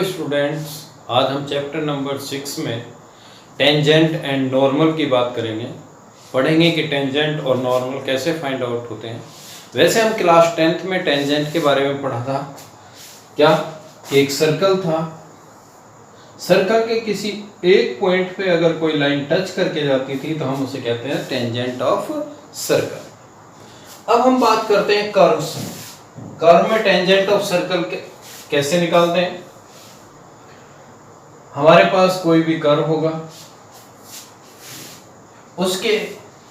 Hello students, आज हम chapter number 6 में टेंजेंट एंड नॉर्मल की बात करेंगे। पढ़ेंगे कि टेंजेंट और नॉर्मल कैसे फाइंड आउट होते हैं। वैसे हम क्लास 10th में टेंजेंट के बारे में पढ़ा था क्या कि एक सर्कल था, सर्कल के किसी एक पॉइंट पे अगर कोई लाइन टच करके जाती थी तो हम उसे कहते हैं टेंजेंट ऑफ सर्कल। अब हम बात करते हैं कर्व्स में। कर्व में टेंजेंट ऑफ सर्कल कैसे निकालते हैं। हमारे पास कोई भी कर्व होगा, उसके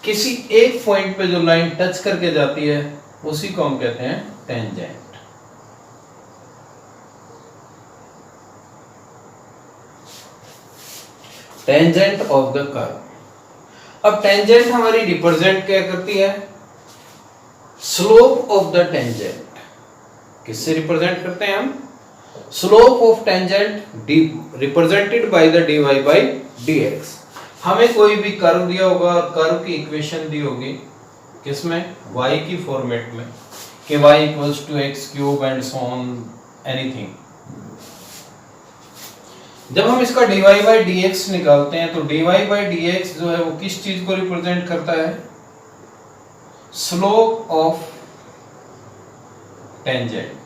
किसी एक पॉइंट पे जो लाइन टच करके जाती है उसी को हम कहते हैं tangent. Tangent of the curve. अब टेंजेंट हमारी रिप्रेजेंट क्या करती है? Slope of the tangent. किससे रिप्रेजेंट करते हैं हम? Slope of tangent represented by the dy by dx। हमें कोई भी कर्व दिया होगा और कर्व की इक्वेशन दी होगी किसमें? y की फॉर्मेट में कि y equals to x cube and so on anything. जब हम इसका dy by dx निकालते हैं तो dy by dx जो है वो किस चीज को रिप्रेजेंट करता है? Slope of tangent.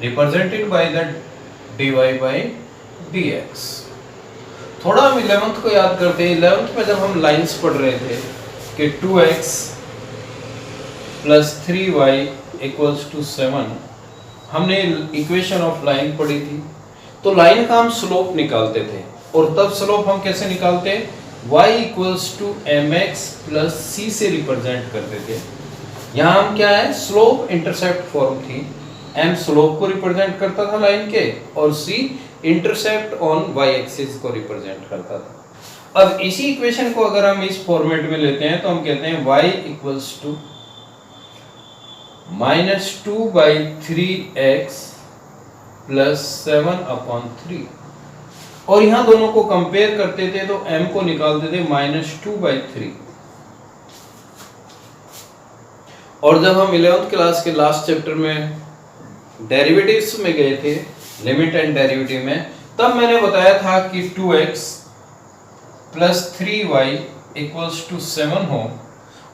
Represented by the dy by dx। थोड़ा हम 11th को याद करते हैं। 11th में जब हम लाइंस पढ़ रहे थे कि 2x plus 3y equals to 7, हमने इक्वेशन ऑफ लाइन पढ़ी थी। तो लाइन का हम स्लोप निकालते थे और तब स्लोप हम कैसे निकालते? y equals to mx plus c से रिप्रेजेंट करते थे। यहाँ हम क्या है? स्लोप इंटरसेप्ट फॉर्म थी। m स्लोप को रिप्रेजेंट करता था लाइन के और c intercept on y axis को रिप्रेजेंट करता था। अब इसी इक्वेशन को अगर हम इस फॉर्मेट में लेते हैं तो हम कहते हैं y equals to -2/3x plus 7/3। और यहाँ दोनों को कंपेयर करते थे तो m को निकालते थे -2/3। और जब हम 11th क्लास के लास्ट चैप्टर में डेरिवेटिव्स में गए थे, लिमिट एंड डेरिवेटिव में, तब मैंने बताया था कि 2x plus 3y equals to 7 हो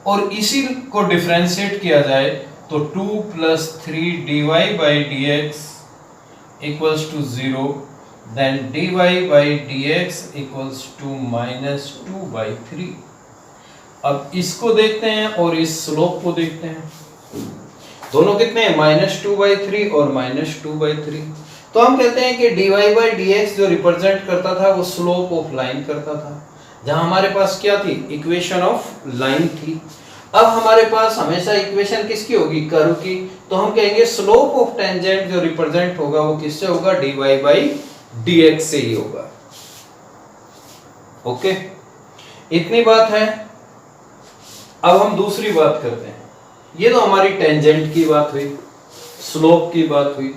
और इसी को डिफरेंशिएट किया जाए तो 2 plus 3 dy by dx equals to 0, then dy by dx equals to -2/3। अब इसको देखते हैं और इस स्लोप को देखते हैं। दोनों कितने हैं? -2/3 और -2/3। तो हम कहते हैं कि dy by dx जो रिप्रेजेंट करता था वो स्लोप ऑफ लाइन करता था। जहां हमारे पास क्या थी? इक्वेशन ऑफ लाइन थी। अब हमारे पास हमेशा इक्वेशन किसकी होगी? कर्व की। तो हम कहेंगे स्लोप ऑफ टेंजेंट जो रिप्रेजेंट होगा वो किससे होगा? dy by dx से ही होगा। ओके, इतनी बात है। अब हम दूसरी बात करते हैं। ये तो हमारी टेंजेंट की बात हुई, स्लोप की बात हुई।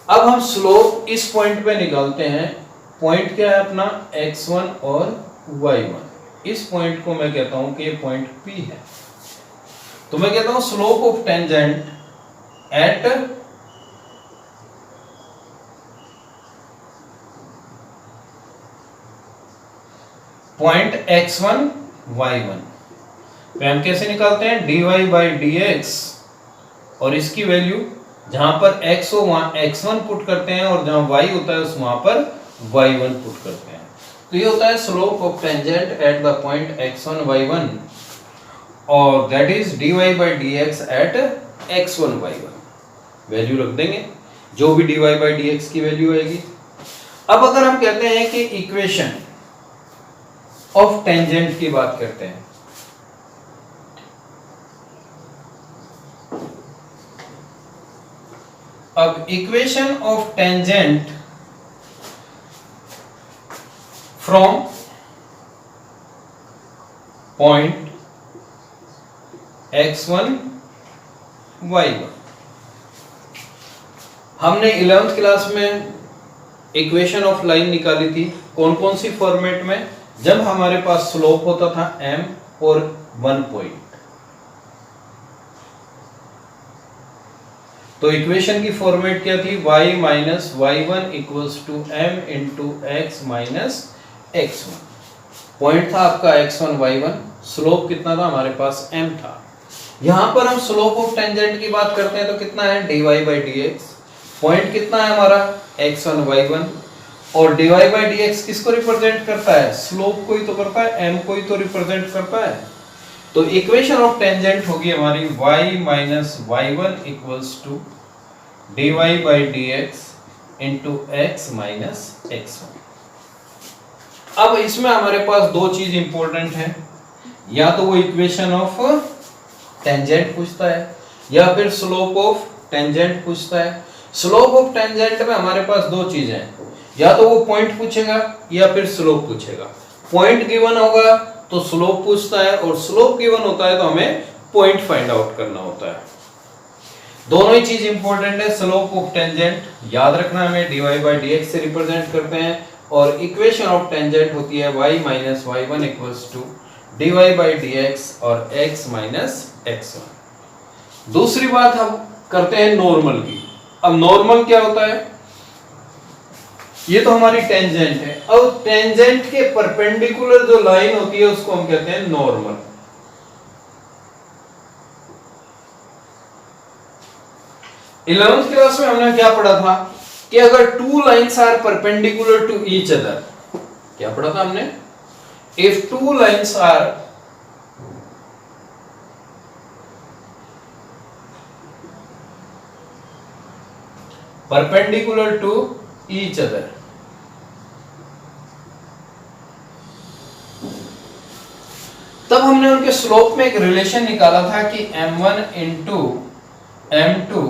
अब हम स्लोप इस पॉइंट पे निकालते हैं। पॉइंट क्या है अपना? x1 और y1। इस पॉइंट को मैं कहता हूं कि ये पॉइंट P है। तो मैं कहता हूं slope of tangent eight point x1 y1 पे हम कैसे निकालते हैं? dy by dx और इसकी वैल्यू जहां पर x हो वहां x1 पुट करते हैं और जहां y होता है उस वहां पर y1 पुट करते हैं। तो ये होता है slope of tangent at the point x1 y1 और that is dy by dx at x1 y1। Value रख देंगे जो भी dy by dx की वैल्यू आएगी। अब अगर हम कहते हैं कि इक्वेशन ऑफ टेंजेंट की बात करते हैं, अब equation of tangent from point x1 y1। हमने 11th क्लास में इक्वेशन ऑफ लाइन निकाली थी। कौन कौन सी फॉर्मेट में? जब हमारे पास स्लोप होता था m और 1 पॉइंट, तो इक्वेशन की फॉर्मेट क्या थी, y minus y one equals to m into x minus x one. Point था आपका x1 y1, स्लोप कितना था हमारे पास m था। यहां पर हम स्लोप ऑफ टेंजेंट की बात करते हैं तो कितना है dy by dx। पॉइंट कितना है हमारा x1 y1 और dy by dx किसको रिप्रेजेंट करता है, स्लोप को ही तो करता है, m को ही तो रिप्रेजेंट करता है। तो इक्वेशन ऑफ टेंजेंट होगी हमारी y minus y1 equals to dy by dx into x minus x1। अब इसमें हमारे पास दो चीज इंपॉर्टेंट है, या तो वो इक्वेशन ऑफ टेंजेंट पूछता है या फिर स्लोप ऑफ टेंजेंट पूछता है। स्लोप ऑफ टेंजेंट में हमारे पास दो चीजें हैं, या तो वो पॉइंट पूछेगा या फिर स्लोप पूछेगा। पॉइंट गिवन होगा तो स्लोप पूछता है और स्लोप गिवन होता है तो हमें पॉइंट फाइंड आउट करना होता है। दोनों ही चीज इंपॉर्टेंट है। स्लोप ऑफ टेंजेंट याद रखना हमें dy by dx से रिप्रेजेंट करते हैं और इक्वेशन ऑफ टेंजेंट होती है y minus y one equals to dy by dx और x माइनस x1। दूसरी बात हम करते हैं नॉर्मल की। अब नॉर्मल क्या होता है, ये तो हमारी टेंजेंट है। अब टेंजेंट के परपेंडिकुलर जो लाइन होती है उसको हम कहते हैं नॉर्मल। इलेवेंथ क्लास में हमने क्या पढ़ा था कि अगर two lines are perpendicular to each other, क्या पढ़ा था हमने, if two lines are perpendicular to each other, तब हमने उनके स्लोप में एक रिलेशन निकाला था कि m1 into m2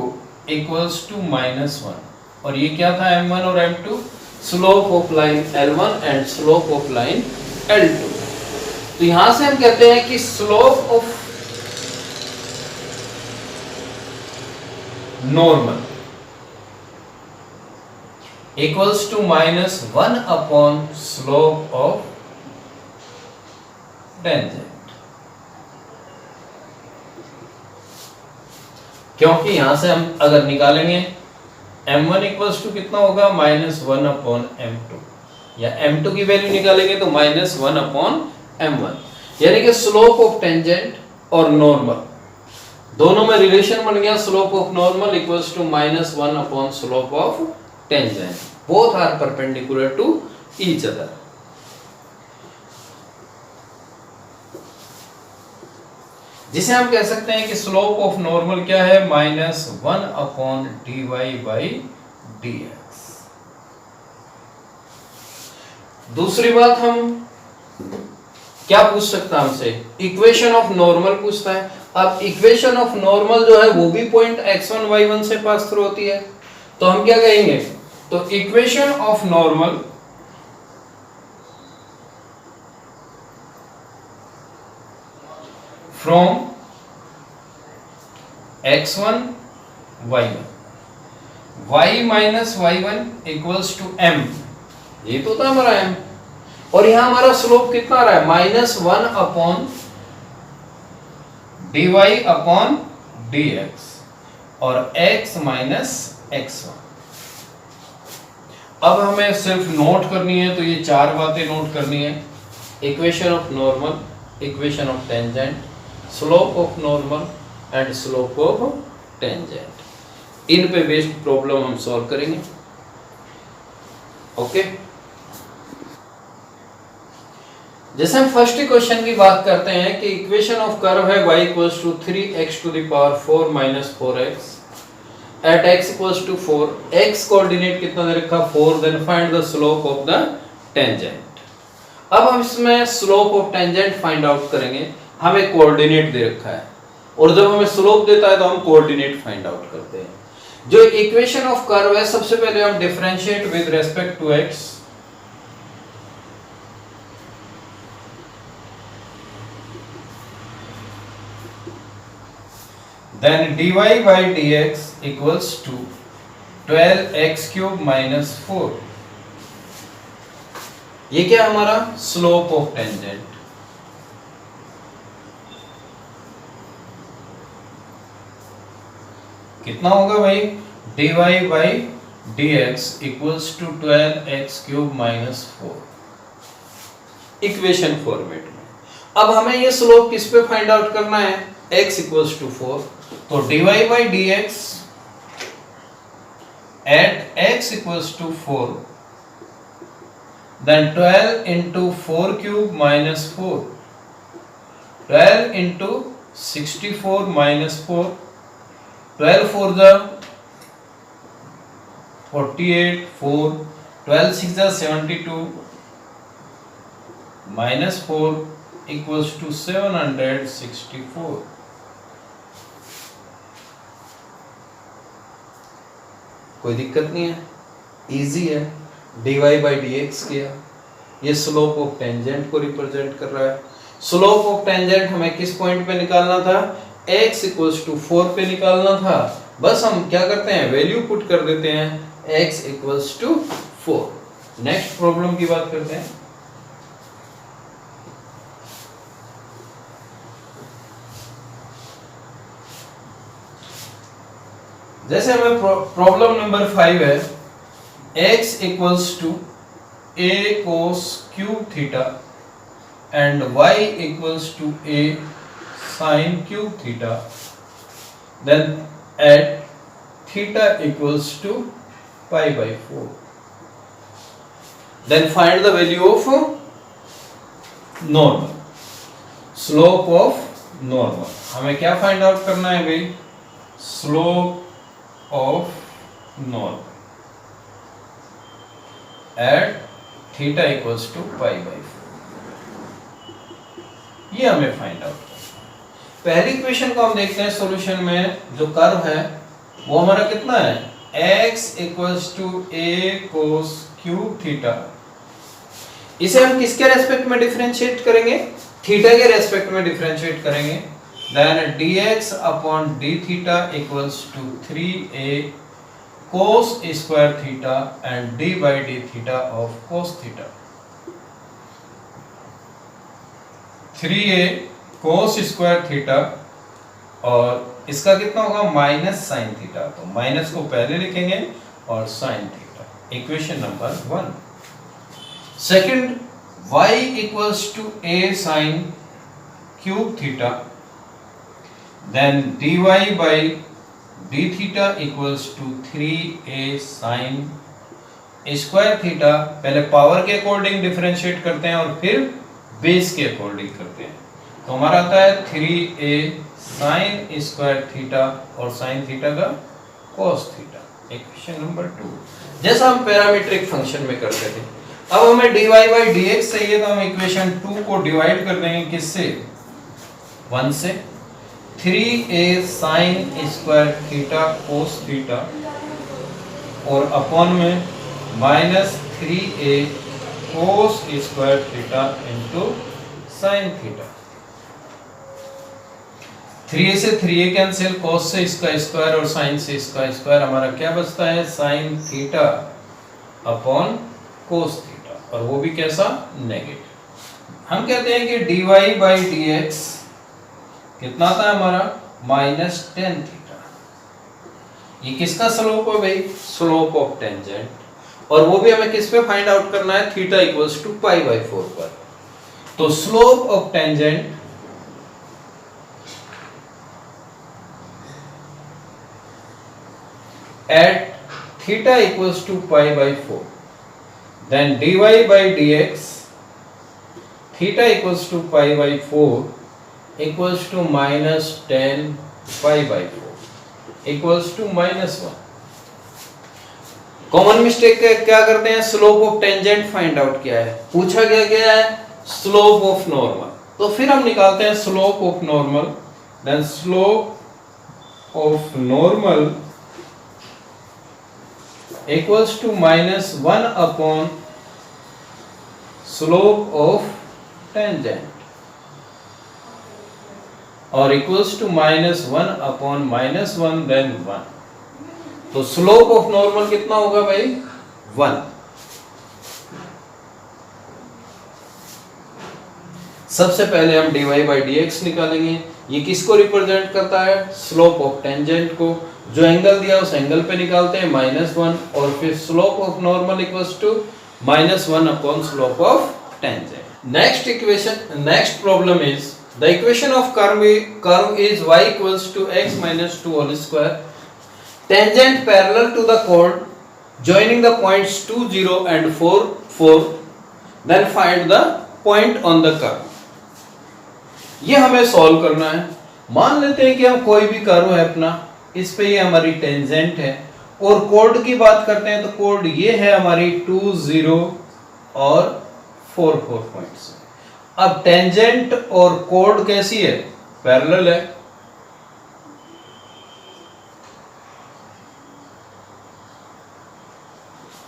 equals to -1। और ये क्या था m1 और m2, slope of line L1 and slope of line L2। तो यहां से हम कहते हैं कि slope of normal equals to -1 upon slope of tangent. क्योंकि यहां से हम अगर निकालेंगे m1 इक्वल्स टू कितना होगा -1 अपॉन m2, या m2 की वैल्यू निकालेंगे तो -1 अपॉन m1, यानी कि स्लोप ऑफ टेंजेंट और नॉर्मल दोनों में रिलेशन बन गया। Slope of normal equals to -1 upon slope of tangent, both are perpendicular to each other. जिसे हम कह सकते हैं कि स्लोप ऑफ नॉर्मल क्या है, -1 अपॉन dy बाई dx। दूसरी बात हम क्या पूछ सकता है हमसे, इक्वेशन ऑफ नॉर्मल पूछता है। अब इक्वेशन ऑफ नॉर्मल जो है वो भी पॉइंट x1 y1 से पास थ्रू होती है, तो हम क्या कहेंगे, तो equation of normal from x1 y1 y minus y1 equals to m, ये तो था हमारा m, और यहां हमारा स्लोप कितना आ रहा है -1 अपॉन dy अपॉन dx और x माइनस x1। अब हमें सिर्फ नोट करनी है, तो ये चार बातें नोट करनी है, equation of normal, equation of tangent, slope of normal and slope of tangent. इन पे बेस्ड प्रॉब्लम हम सॉल्व करेंगे। ओके, जैसे हम फर्स्ट क्वेश्चन की बात करते हैं कि इक्वेशन ऑफ कर्व है y equals to 3x to the power 4 minus 4x at x equals to 4, x coordinate कितना दे रखा 4, then find the slope of the tangent. अब हम इसमें slope of tangent find out करेंगे। हमें कोऑर्डिनेट दे रखा है और जब हमें स्लोप देता है तो हम कोऑर्डिनेट फाइंड आउट करते हैं। जो इक्वेशन ऑफ कर्व है सबसे पहले हम differentiate with respect to x, then dy by dx equals to 12x cube minus 4। ये क्या है हमारा स्लोप ऑफ टेंजेंट। कितना होगा भाई, dy by dx equals to 12x cube minus 4, equation format में। अब हमें ये स्लोप किस पे फाइंड आउट करना है, x इक्वल्स टू 4, तो dy by dx at x equals to 4, then 12 into 4 cube minus 4, 12 into 64 minus 4, 12 for the 48, 4, 12 6 the 72, minus 4 equals to 764. कोई दिक्कत नहीं है, इजी है, dy by dx किया, ये स्लोप ऑफ टेंजेंट को रिप्रेजेंट कर रहा है। स्लोप ऑफ टेंजेंट हमें किस पॉइंट पे निकालना था, x इक्वल्स टू 4 पे निकालना था। बस हम क्या करते हैं, वैल्यू पुट कर देते हैं, x equals to 4। Next problem की बात करते हैं। जैसे हमें प्रॉब्लम नंबर 5 है, x equals to a cos cube theta and y equals to a sin cube theta, then at theta equals to pi by 4, then find the value of normal, slope of normal. हमें क्या find out करना है भाई, slope of normal at theta equals to pi by 4, ये हमें find out करना। पहली equation को हम देखते हैं, सॉल्यूशन में जो कर्व है वो हमारा कितना है, x equals to a cos cube theta. इसे हम किसके रेस्पेक्ट में डिफरेंशिएट करेंगे, थीटा के रेस्पेक्ट में डिफरेंशिएट करेंगे। Then dx upon d theta equals to 3a cos square theta and d by d theta of cos theta, 3a cos square theta और इसका कितना होगा, माइनस साइन थीटा, तो माइनस को पहले लिखेंगे और sine theta, equation number 1। Second, y equals to a sin cube theta, then dy by d theta equals to 3a sin square theta। पहले पावर के अकॉर्डिंग डिफरेंशिएट करते हैं और फिर बेस के अकॉर्डिंग करते हैं, तो हमारा आता है 3a sin square थीटा और sin थीटा का cos थीटा, इक्वेशन नंबर 2, जैसा हम पैरामीट्रिक फंक्शन में करते थे। अब हमें dy by dx चाहिए, तो हम इक्वेशन 2 को डिवाइड कर देंगे किससे, 1 से, 3a sin square theta cos theta और अपॉन में minus 3a cos square theta into sin theta. 3a से 3a कैंसिल, cos से इसका स्क्वायर और sin से इसका स्क्वायर, हमारा क्या बचता है, sin theta upon cos theta, और वो भी कैसा, नेगेटिव। हम कहते हैं कि dy by dx कितना था हमारा, माइनस 10 थीटा। ये किसका स्लोप है भाई, स्लोप ऑफ टेंजेंट, और वो भी हमें किस पे फाइंड आउट करना है, theta equals to pi by 4 पर। तो slope of tangent at theta equals to pi by 4, then dy by dx theta equals to pi by 4 equals to minus 10 pi by 4 equals to minus 1। Common mistake क्या करते हैं, slope of tangent find out किया है, पूछा गया है slope of normal, तो फिर हम निकालते हैं slope of normal, then slope of normal equals to minus 1 upon slope of tangent और equals to minus 1 upon minus 1 then 1, तो स्लोप ऑफ नॉर्मल कितना होगा भाई, 1। सबसे पहले हम dy by dx निकालेंगे, ये किसको रिप्रेजेंट करता है? स्लोप ऑफ टेंजेंट को। जो एंगल दिया उस एंगल पे निकालते हैं -1 और फिर slope of normal equals to -1 upon slope of tangent. Next equation, next problem is the equation of curve is y equals to x - 2 whole square tangent parallel to the chord joining the points 2 0 and 4 4 then find the point on the curve। ये हमें solve करना है। मान लेते हैं कि हम कोई भी कर्व है अपना, इस पे ये हमारी टेंजेंट है और कोड की बात करते हैं तो कोड ये है हमारी 2 0 और 4 4 पॉइंट्स। अब टेंजेंट और कोड कैसी है? पैरेलल है।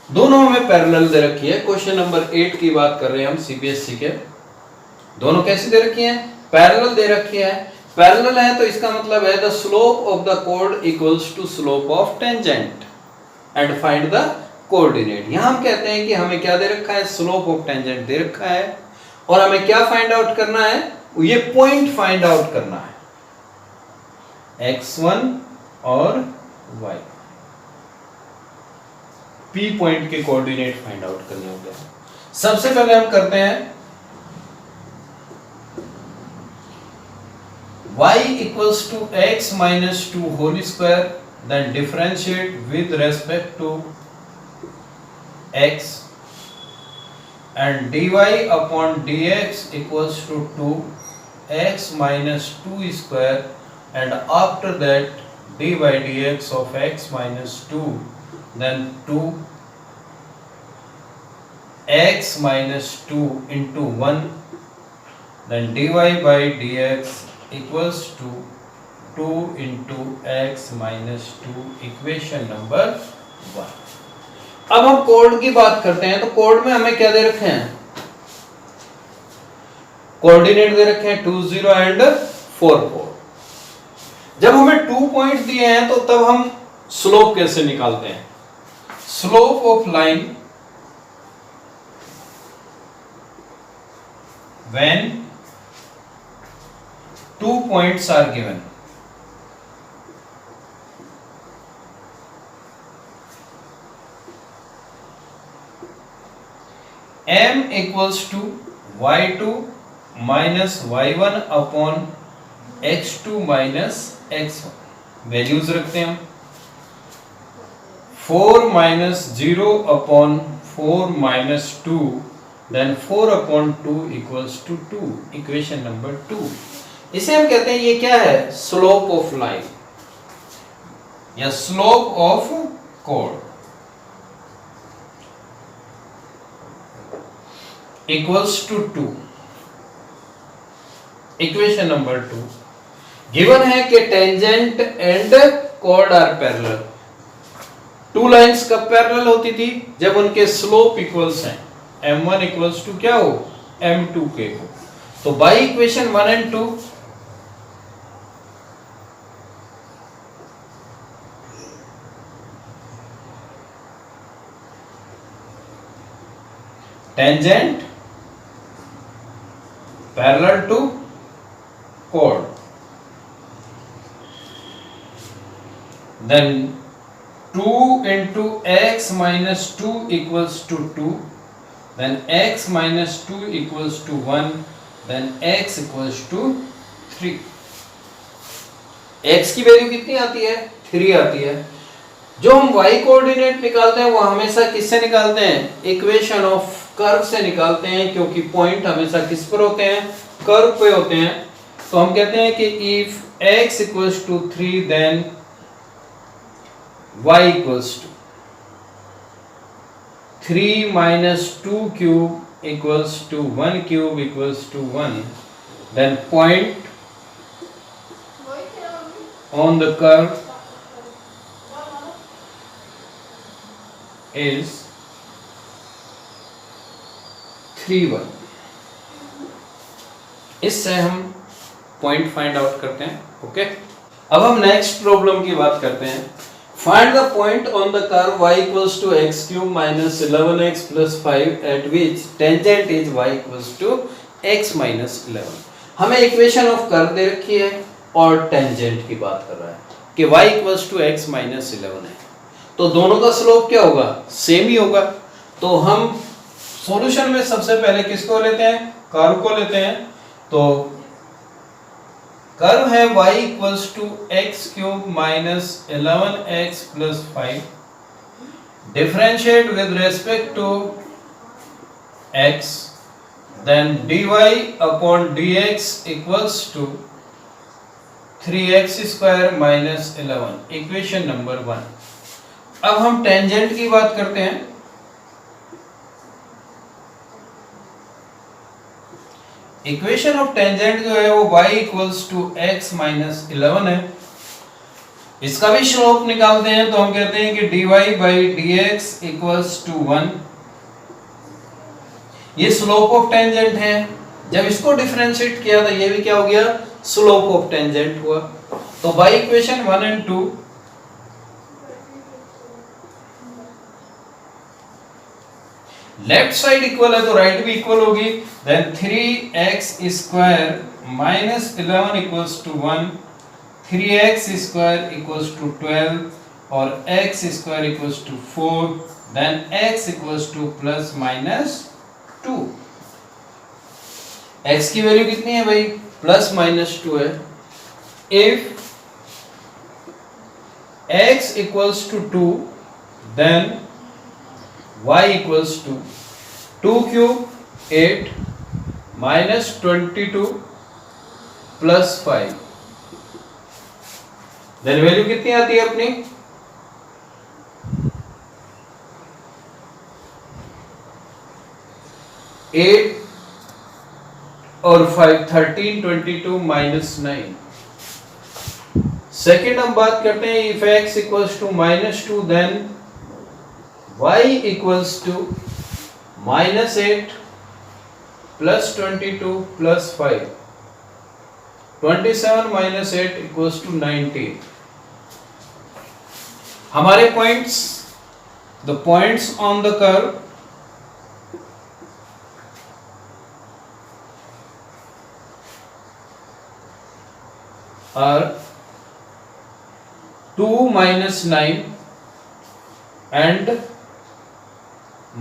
दोनों हमें पैरेलल दे रखी है। क्वेश्चन नंबर 8 की बात कर रहे हैं हम सीबीएसई के। दोनों कैसे दे रखी हैं? पैरेलल दे रखी है। पैरेलल है तो इसका मतलब है द स्लोप ऑफ द कोड equals to slope of tangent and find the coordinate. यहां हम कहते हैं कि हमें क्या दे रखा है? स्लोप ऑफ टेंजेंट दे रखा है और हमें क्या फाइंड आउट करना है? ये पॉइंट फाइंड आउट करना है, x1 और y। P पॉइंट के कोऑर्डिनेट फाइंड आउट करने होंगे। सबसे पहले हम करते हैं y equals to x minus 2 whole square, then differentiate with respect to x and dy upon dx equals to 2x minus 2 square and after that dy dx of x minus 2 then 2 x minus 2 into 1 then dy by dx equals to 2 into x minus 2 equation number 1। अब हम code की बात करते हैं तो code में हमें क्या दे रखे हैं? कोऑर्डिनेट दे रखे हैं 2 0 एंड 4 4। जब हमें 2 पॉइंट दिए हैं तो तब हम स्लोप कैसे निकालते हैं? Slope of line when 2 points are given। m equals to y2 minus y1 upon x2 minus x1। Values रखते हैं हम 4 minus 0 upon 4 minus 2 then 4 upon 2 equals to 2 equation number 2। इसे हम कहते हैं ये क्या है? स्लोप ऑफ लाइन या स्लोप ऑफ कोड equals to 2 equation number 2। Given है कि टेंजेंट एंड कोड आर पैरेलल। टू लाइंस कब पैरेलल होती थी? जब उनके स्लोप इक्वल्स हैं। m1 इक्वल्स टू क्या हो? m2 के हो। तो by equation 1 and 2 tangent parallel to कोड then 2 into x minus 2 equals to 2 then x minus 2 equals to 1 then x equals to 3। x की वैल्यू कितनी आती है? 3 आती है। जो हम y कोऑर्डिनेट निकालते हैं वो हमेशा किससे निकालते हैं? इक्वेशन ऑफ कर्व से निकालते हैं, क्योंकि पॉइंट हमेशा किस पर होते हैं? कर्व पे होते हैं। तो हम कहते हैं कि if x equals to 3 then y equals to 3 minus 2 cube equals to 1 cube equals to 1 then point on the curve is 3 1। इससे हम पॉइंट फाइंड आउट करते हैं। ओके, अब हम नेक्स्ट प्रॉब्लम की बात करते हैं। Find the point on the curve y equals to x cube minus 11x plus 5 at which tangent is y equals to x minus 11। हमें इक्वेशन ऑफ कर्व दे रखी है और टेंजेंट की बात कर रहा है कि y equals to x minus 11 है, तो दोनों का स्लोप क्या होगा, सेम ही होगा। तो हम सॉल्यूशन में सबसे पहले किसको लेते हैं, कर्व को लेते हैं। तो कर्व है y equals to x cube minus 11x plus 5, differentiate with respect to x, then dy upon dx equals to 3x square minus 11, equation number 1। अब हम टेंजेंट की बात करते हैं। इक्वेशन ऑफ टेंजेंट जो है वो y equals to x minus 11 है। इसका भी स्लोप निकालते हैं तो हम कहते हैं कि dy by dx equals to 1, ये स्लोप ऑफ टेंजेंट है। जब इसको डिफरेंशिएट किया तो ये भी क्या हो गया, स्लोप ऑफ टेंजेंट हुआ। तो by equation 1 and 2 left side equal है तो राइट भी इक्वल होगी। Then 3x square minus 11 equals to 1, 3x square equals to 12 और x square equals to 4, then x equals to plus minus 2। x की value कितनी है भाई, प्लस माइनस 2 है। If x equals to 2 then y equals to 2 cube 8 minus 22 plus 5, then value कितनी आती है अपनी, 8 और 5 13, 22 माइनस 9। सेकेंड हम बात करते हैं, if x equals to minus 2 then y equals to minus 8 plus 22 plus 5, 27 minus 8 equals to 19। हमारे points, the points on the curve are 2 minus 9 and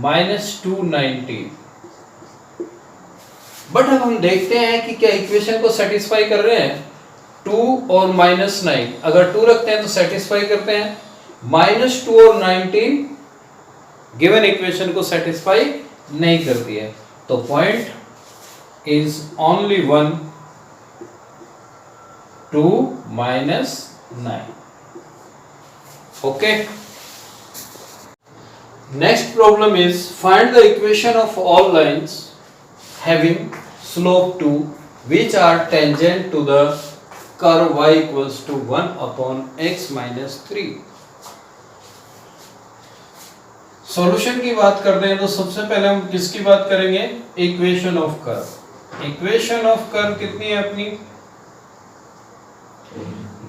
minus 2 19। But अब हम देखते हैं कि क्या इक्वेशन को सेटिस्फाई कर रहे हैं। 2 और माइनस 9, अगर 2 रखते हैं तो सेटिस्फाई करते हैं, माइनस 2 और 19 गिवन इक्वेशन को सेटिस्फाई नहीं करती है। तो point is only 1, 2 minus 9। Okay. Next problem is find the equation of all lines having slope 2 which are tangent to the curve y equals to 1 upon x minus 3। Solution की बात करते हैं तो सबसे पहले हम किसकी बात करेंगे, equation of curve. Equation of curve कितनी है अपनी,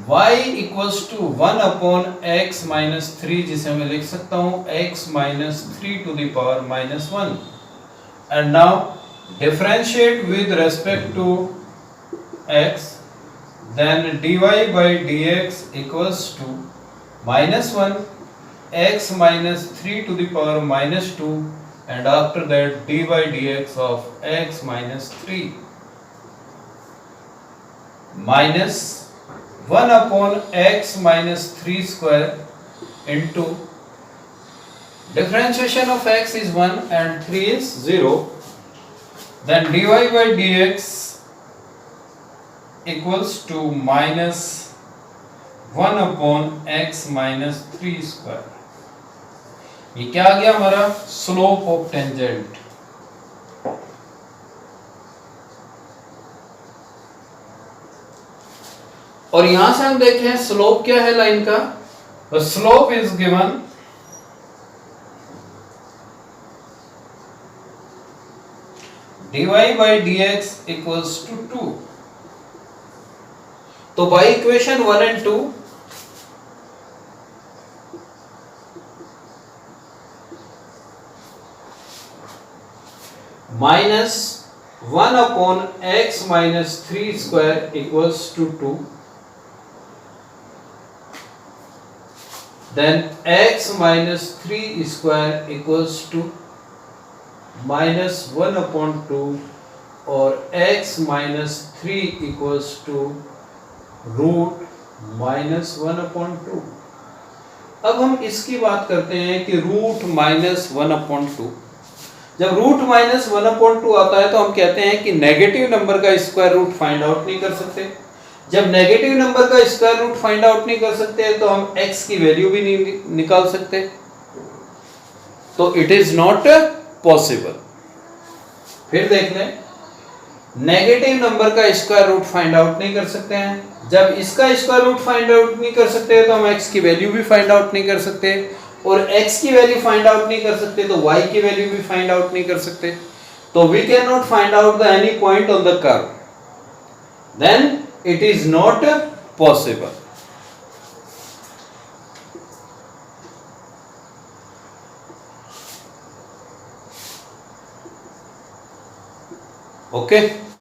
y equals to 1 upon x minus 3, जिसे मैं लिख सकता हूं x minus 3 to the power minus 1। And now differentiate with respect to x, then dy by dx equals to minus 1 x minus 3 to the power minus 2 and after that dy dx of x minus 3 minus 1 upon x minus 3 square into differentiation of x is 1 and 3 is 0, then dy by dx equals to minus 1 upon x minus 3 square। ये क्या आ गया हमारा, slope of tangent. और यहां से हम देखें slope क्या है लाइन का, slope is given dy by dx equals to 2। तो by equation 1 and 2 minus 1 upon x minus 3 square equals to 2 then x minus 3 square equals to minus 1 upon 2 और x minus 3 equals to root minus 1 upon 2। अब हम इसकी बात करते हैं कि root minus 1 upon 2, जब रूट माइनस 1 अपॉन 2 आता है तो हम कहते हैं कि नेगेटिव नंबर का स्क्वायर रूट फाइंड आउट नहीं कर सकते। जब नेगेटिव नंबर का स्क्वायर रूट फाइंड आउट नहीं कर सकते तो हम x की वैल्यू भी नहीं निकाल सकते, तो इट इज नॉट पॉसिबल। फिर देख लें, नेगेटिव नंबर का स्क्वायर रूट फाइंड आउट नहीं कर सकते हैं, जब इसका स्क्वायर रूट फाइंड आउट नहीं कर सकते तो हम x की वैल्यू भी फाइंड आउट नहीं कर सकते, और x की वैल्यू फाइंड आउट नहीं कर सकते तो y की वैल्यू भी फाइंड आउट नहीं कर सकते। तो we can not find out the any point on the curve, then it is not possible. Okay